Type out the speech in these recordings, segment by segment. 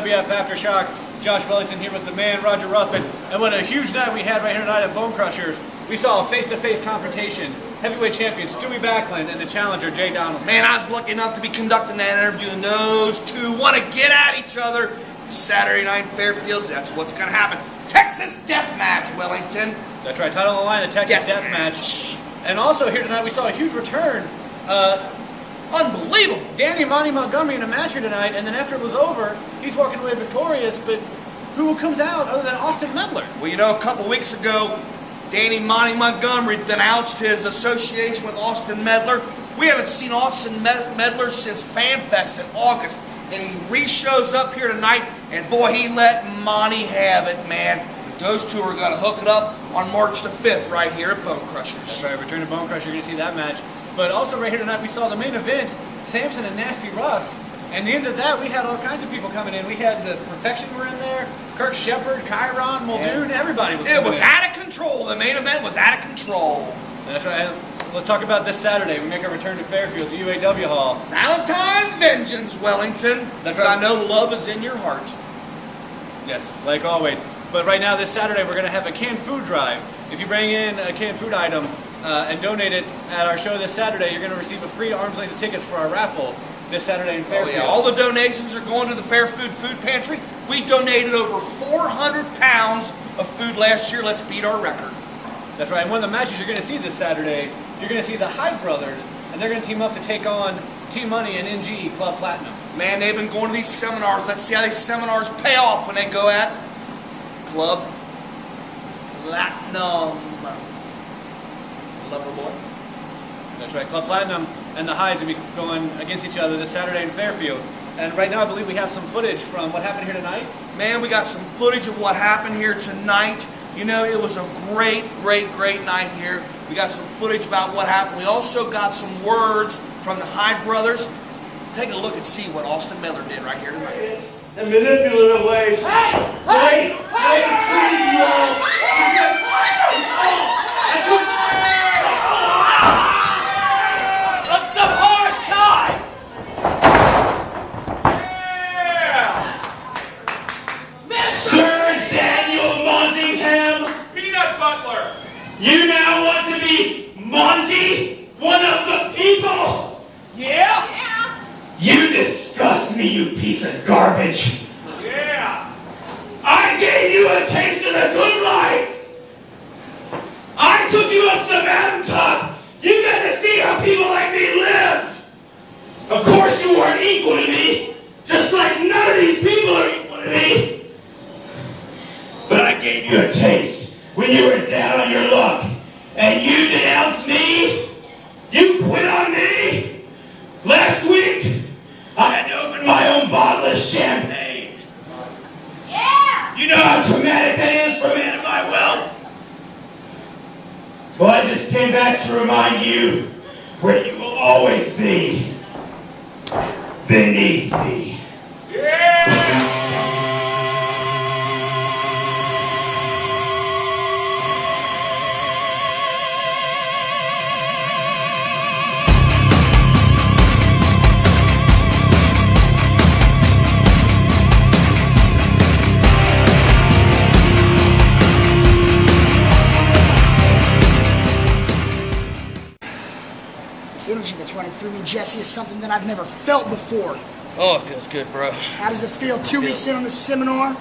UAWF Aftershock. Josh Wellington here with the man, Roger Ruthven. And what a huge night we had right here tonight at Bone Crushers. We saw a face-to-face confrontation. Heavyweight champion Stewie Backlund and the challenger Jay Donald. Man, I was lucky enough to be conducting that interview, and those two want to get at each other. Saturday night in Fairfield, that's what's going to happen. Texas Death Match, Wellington. That's right, title on the line, the Texas Death Match. And also here tonight we saw a huge return. Unbelievable. Danny Monty Montgomery in a match here tonight, and then after it was over, he's walking away victorious, but who comes out other than Austin Medler? Well, you know, a couple weeks ago, Danny Monty Montgomery denounced his association with Austin Medler. We haven't seen Austin Medler since FanFest in August, and he re-shows up here tonight, and boy, he let Monty have it, man. Those two are going to hook it up on March the 5th right here at Bone Crushers. That's right, return to Bone Crushers, you're going to see that match. But also right here tonight, we saw the main event, Samson and Nasty Russ. And the end of that, we had all kinds of people coming in. We had the Perfection were in there, Kirk Shepard, Chiron, Muldoon, everybody was coming in. It was out of control. The main event was out of control. That's right. Let's talk about this Saturday. We make our return to Fairfield, the UAW Hall. Valentine Vengeance, Wellington. That's right. I know love is in your heart. Yes, like always. But right now, this Saturday, we're going to have a canned food drive. If you bring in a canned food item and donate it at our show this Saturday, you're going to receive a free arm's length of tickets for our raffle this Saturday in Fairfield. Oh yeah, all the donations are going to the Fairfield Food Pantry. We donated over 400 pounds of food last year. Let's beat our record. That's right. And one of the matches you're going to see this Saturday, you're going to see the Hyde Brothers, and they're going to team up to take on Team Money and NG Club Platinum. Man, they've been going to these seminars. Let's see how these seminars pay off when they go at Club Platinum. Loverboy. That's right. Club Platinum and the Hydes will be going against each other this Saturday in Fairfield. And right now I believe we have some footage from what happened here tonight. Man, we got some footage of what happened here tonight. You know, it was a great night here. We got some footage about what happened. We also got some words from the Hyde Brothers. Take a look and see what Austin Miller did right here tonight. The manipulative ways. Hey! Hey! Hey! Treating you all. Of some hard times. Yeah! Sir Daniel Montingham, Peanut Butler. You now want to be Monty, one of the people? Yeah? You disgust me, you piece of garbage. Yeah. I gave you a taste of the good life. I took you up to the mountaintop. You got to see how people like me lived. Of course you weren't equal to me, just like none of these people are equal to me. But I gave you a taste when you were down on your luck, and you denounced me. You quit on me. Last week, I had to open my own bottle of champagne. Yeah! You know how traumatic that is for a man of my wealth? Well, I just came back to remind you where you will always be. Beneath me. Yeah! This energy that's running through me, Jesse, is something that I've never felt before. Oh, it feels good, bro. How does it feel 2 weeks in on this seminar?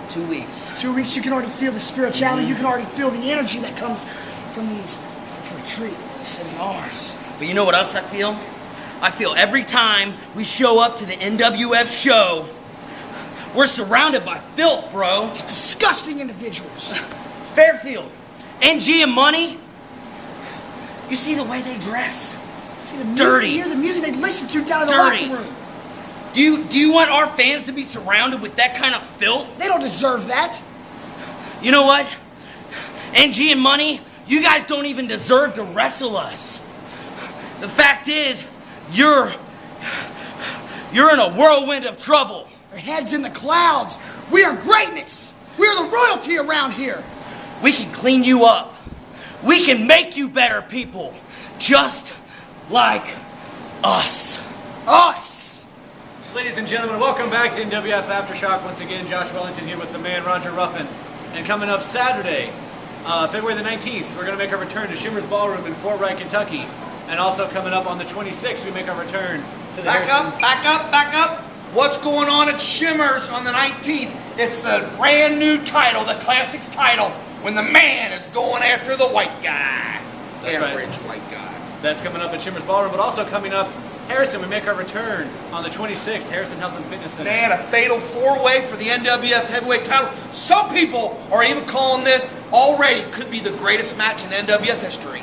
2 weeks. 2 weeks, you can already feel the spirituality, you can already feel the energy that comes from these retreat seminars. But you know what else I feel? I feel every time we show up to the NWF show, we're surrounded by filth, bro. Just disgusting individuals. Fairfield, NG and Money, you see the way they dress? See the music, dirty. You hear the music they listen to down in the Dirty. locker room. Do you want our fans to be surrounded with that kind of filth? They don't deserve that. You know what? NG and Money, you guys don't even deserve to wrestle us. The fact is, you're in a whirlwind of trouble. Their heads in the clouds. We are greatness. We are the royalty around here. We can clean you up. We can make you better people. Just like us. Us. Ladies and gentlemen, welcome back to NWF Aftershock. Once again, Josh Wellington here with the man Roger Ruffin. And coming up Saturday, February the 19th, we're going to make our return to Shimmer's Ballroom in Fort Wright, Kentucky. And also coming up on the 26th, we make our return to the Back up. What's going on at Shimmer's on the 19th? It's the brand new title, the Classics title, when the man is going after the white guy. That's Average right. white guy. That's coming up at Shimmer's Ballroom, but also coming up, Harrison, we make our return on the 26th, Harrison Health and Fitness Center. Man, a fatal four-way for the NWF heavyweight title. Some people are even calling this already could be the greatest match in NWF history.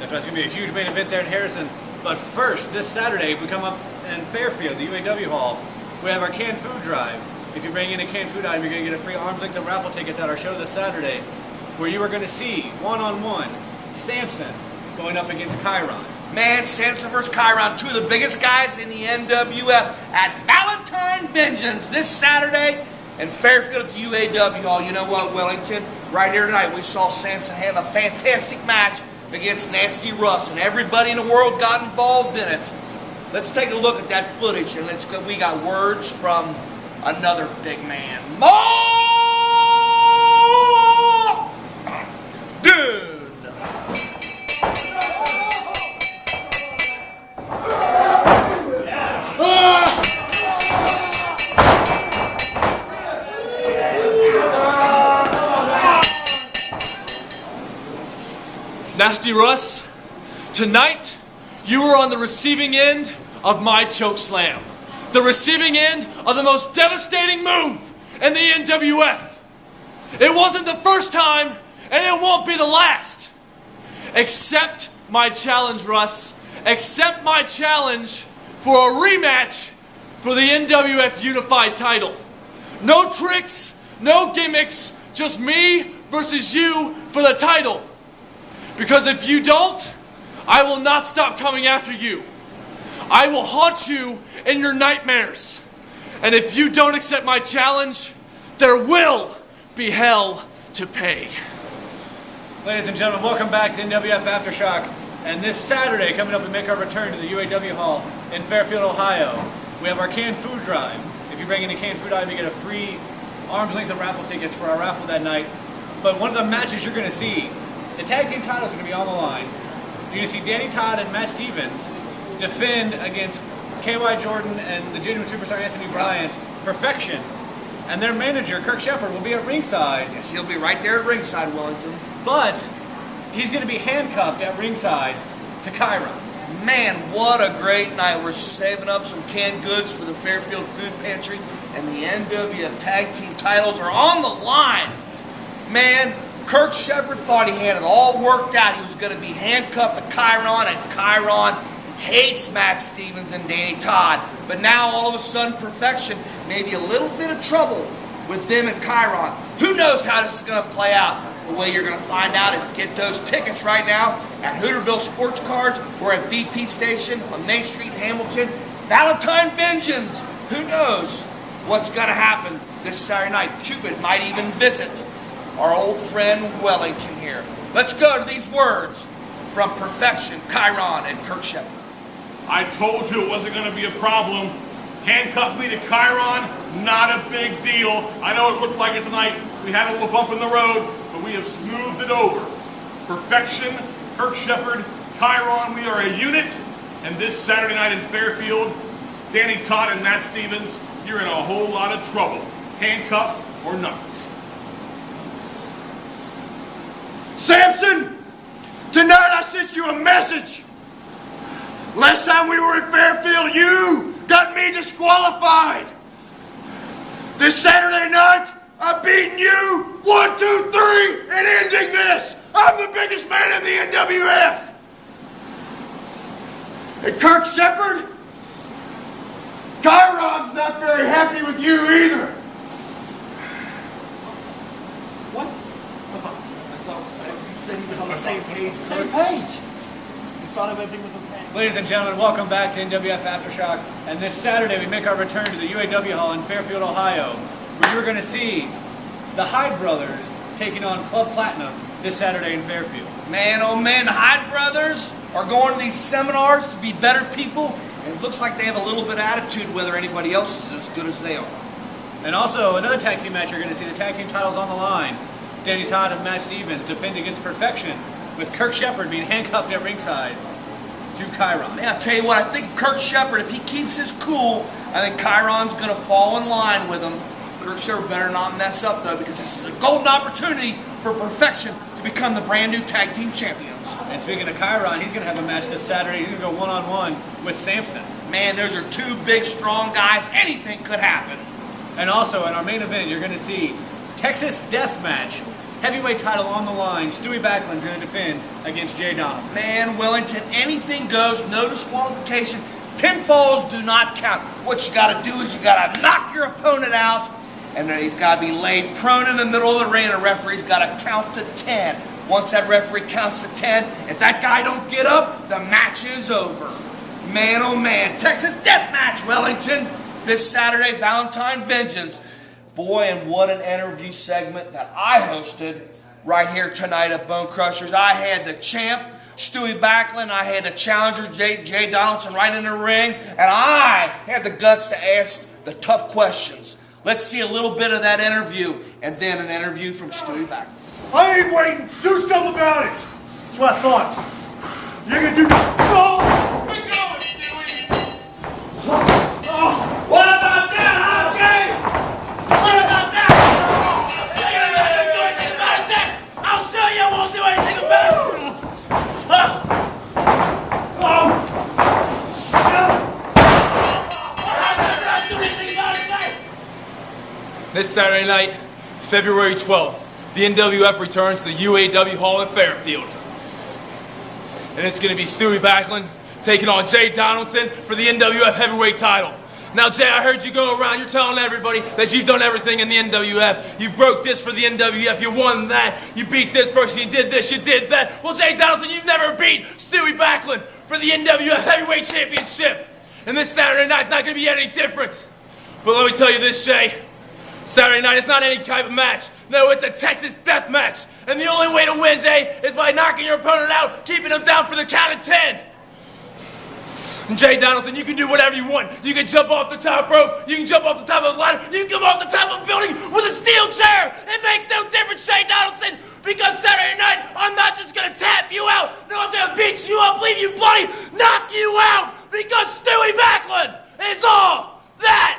That's right, it's going to be a huge main event there in Harrison. But first, this Saturday, we come up in Fairfield, the UAW Hall. We have our canned food drive. If you bring in a canned food item, you're going to get a free arm's length of raffle tickets at our show this Saturday, where you are going to see, one-on-one, Samson going up against Chiron. Man, Samson vs. Chiron, two of the biggest guys in the NWF at Valentine Vengeance this Saturday in Fairfield at the UAW Hall. You know what, Wellington? Right here tonight, we saw Samson have a fantastic match against Nasty Russ, and everybody in the world got involved in it. Let's take a look at that footage, and we got words from another big man. Dude! Nasty Russ, tonight you were on the receiving end of my choke slam. The receiving end of the most devastating move in the NWF. It wasn't the first time, and it won't be the last. Accept my challenge, Russ. Accept my challenge for a rematch for the NWF Unified title. No tricks, no gimmicks, just me versus you for the title. Because if you don't, I will not stop coming after you. I will haunt you in your nightmares. And if you don't accept my challenge, there will be hell to pay. Ladies and gentlemen, welcome back to NWF Aftershock. And this Saturday, coming up, we make our return to the UAW Hall in Fairfield, Ohio. We have our canned food drive. If you bring in a canned food item, you get a free arm's length of raffle tickets for our raffle that night. But one of the matches you're going to see, the tag team titles are going to be on the line. You're going to see Danny Todd and Matt Stevens defend against KY Jordan and the genuine superstar Anthony Bryant, Perfection. And their manager, Kirk Shepard, will be at ringside. Yes, he'll be right there at ringside, Wellington. But he's going to be handcuffed at ringside to Chiron. Man, what a great night. We're saving up some canned goods for the Fairfield Food Pantry, and the NWF Tag Team titles are on the line. Man, Kirk Shepard thought he had it all worked out. He was going to be handcuffed to Chiron, and Chiron hates Matt Stevens and Danny Todd. But now, all of a sudden, Perfection, maybe a little bit of trouble with them and Chiron. Who knows how this is going to play out? The way you're going to find out is get those tickets right now at Hooterville Sports Cards or at BP Station on Main Street in Hamilton. Valentine Vengeance. Who knows what's going to happen this Saturday night? Cupid might even visit our old friend Wellington here. Let's go to these words from Perfection, Chiron, and Kirk Shepard. I told you it wasn't going to be a problem. Handcuff me to Chiron, not a big deal. I know it looked like it tonight. We had a little bump in the road, but we have smoothed it over. Perfection, Kirk Shepard, Chiron, we are a unit. And this Saturday night in Fairfield, Danny Todd and Matt Stevens, you're in a whole lot of trouble. Handcuffed or not. Samson, tonight I sent you a message. Last time we were in Fairfield, you got me disqualified. This Saturday night, I'm beating you 1, 2, 3 and ending this. I'm the biggest man in the NWF. And Kirk Shepard, Chiron's not very happy with you either. What? I thought you said he was on the same page. Same page. You thought everything was okay. Ladies and gentlemen, welcome back to NWF Aftershock. And this Saturday, we make our return to the UAW Hall in Fairfield, Ohio, where you're going to see the Hyde Brothers taking on Club Platinum this Saturday in Fairfield. Man, oh man, the Hyde Brothers are going to these seminars to be better people, And it looks like they have a little bit of attitude whether anybody else is as good as they are. And also, another tag team match, you're going to see the tag team titles on the line. Danny Todd and Matt Stevens defend against Perfection, with Kirk Shepard being handcuffed at ringside to Chiron. Man, I'll tell you what, I think Kirk Shepard, if he keeps his cool, I think Chiron's going to fall in line with him. Kirk Shepard better not mess up, though, because this is a golden opportunity for Perfection to become the brand new tag team champions. And speaking of Chiron, he's going to have a match this Saturday. He's going to go one-on-one with Samson. Man, those are two big, strong guys. Anything could happen. And also, in our main event, you're going to see Texas Death Match, heavyweight title on the line. Stewie Backlund's going to defend against Jay Donaldson. Man, Wellington, anything goes, no disqualification. Pinfalls do not count. What you got to do is you got to knock your opponent out, and then he's got to be laid prone in the middle of the ring, and the referee's got to count to 10. Once that referee counts to 10, if that guy don't get up, the match is over. Man, oh man, Texas Death Match, Wellington. This Saturday, Valentine Vengeance. Boy, and what an interview segment that I hosted right here tonight at Bone Crushers. I had the champ, Stewie Backlund. I had the challenger, Jay Donaldson, right in the ring. And I had the guts to ask the tough questions. Let's see a little bit of that interview, and then an interview from Stewie Backlund. I ain't waiting. Do something about it. That's what I thought. You're going to do this. We're going, Stewie. What about that, huh, Jay? What about that? I'll show you I won't do anything about it. I'll do anything about it. This Saturday night, February 12th, the NWF returns to the UAW Hall in Fairfield. And it's going to be Stewie Backlund taking on Jay Donaldson for the NWF heavyweight title. Now, Jay, I heard you go around, you're telling everybody that you've done everything in the NWF. You broke this for the NWF, you won that, you beat this person, you did this, you did that. Well, Jay Donaldson, you've never beat Stewie Backlund for the NWF Heavyweight Championship. And this Saturday night's not going to be any different. But let me tell you this, Jay. Saturday night is not any type of match. No, it's a Texas death match. And the only way to win, Jay, is by knocking your opponent out, keeping him down for the count of 10. And Jay Donaldson, you can do whatever you want. You can jump off the top rope. You can jump off the top of a ladder. You can come off the top of a building with a steel chair. It makes no difference, Jay Donaldson, because Saturday night, I'm not just going to tap you out. No, I'm going to beat you up, leave you bloody, knock you out, because Stewie Backlund is all that